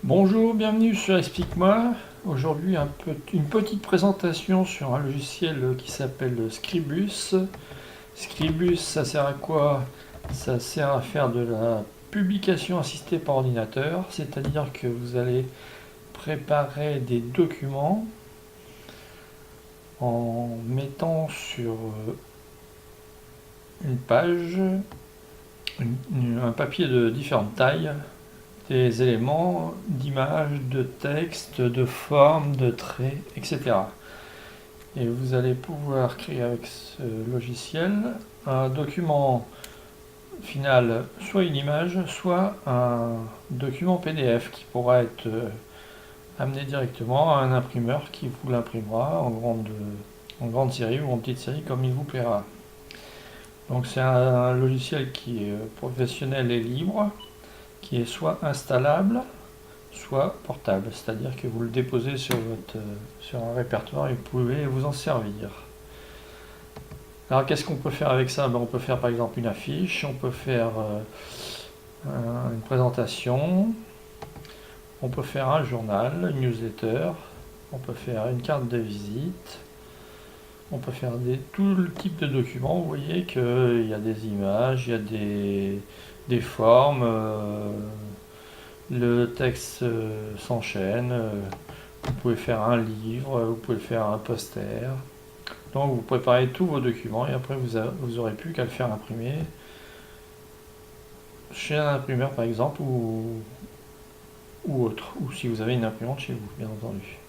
Bonjour, bienvenue sur Explique-moi. Aujourd'hui, une petite présentation sur un logiciel qui s'appelle Scribus. Scribus, ça sert à quoi? Ça sert à faire de la publication assistée par ordinateur, c'est-à-dire que vous allez préparer des documents en mettant sur une page un papier de différentes tailles, des éléments d'image, de texte, de forme, de traits, etc. Et vous allez pouvoir créer avec ce logiciel un document final, soit une image, soit un document PDF qui pourra être amené directement à un imprimeur qui vous l'imprimera en grande série ou en petite série comme il vous plaira. Donc c'est un logiciel qui est professionnel et libre, qui est soit installable, soit portable, c'est-à-dire que vous le déposez sur un répertoire et vous pouvez vous en servir. Alors qu'est-ce qu'on peut faire avec ça? On peut faire par exemple une affiche, on peut faire une présentation, on peut faire un journal, une newsletter, on peut faire une carte de visite, on peut faire tout le type de documents. Vous voyez qu'il y a des images, il y a des formes, le texte s'enchaîne, vous pouvez faire un livre, vous pouvez faire un poster. Donc vous préparez tous vos documents et après vous aurez plus qu'à le faire imprimer chez un imprimeur par exemple ou autre, ou si vous avez une imprimante chez vous, bien entendu.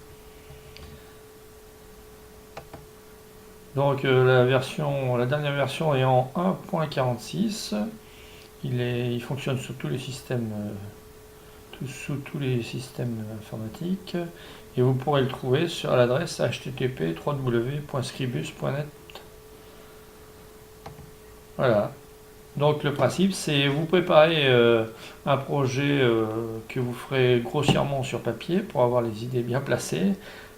Donc la dernière version est en 1.46. Il fonctionne sur tous les systèmes, sous tous les systèmes informatiques, et vous pourrez le trouver sur l'adresse http://www.scribus.net. Voilà. Donc le principe, c'est vous préparer un projet que vous ferez grossièrement sur papier pour avoir les idées bien placées,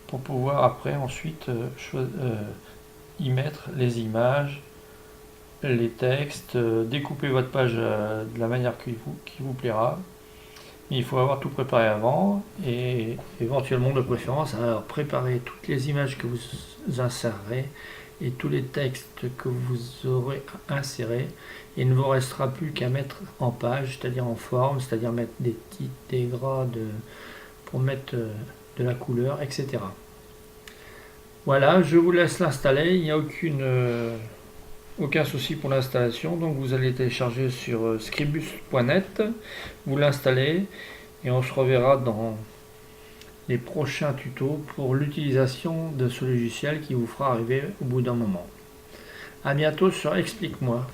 pour pouvoir après ensuite y mettre les images, les textes, découper votre page de la manière qui vous plaira. Mais il faut avoir tout préparé avant et éventuellement de préférence alors préparer toutes les images que vous insérerez et tous les textes que vous aurez insérés. Il ne vous restera plus qu'à mettre en page, c'est-à-dire en forme, c'est-à-dire mettre des titres, des grades pour mettre de la couleur, etc. Voilà, je vous laisse l'installer, il n'y a aucun souci pour l'installation, donc vous allez télécharger sur scribus.net, vous l'installez et on se reverra dans les prochains tutos pour l'utilisation de ce logiciel qui vous fera arriver au bout d'un moment. A bientôt sur Explique-moi.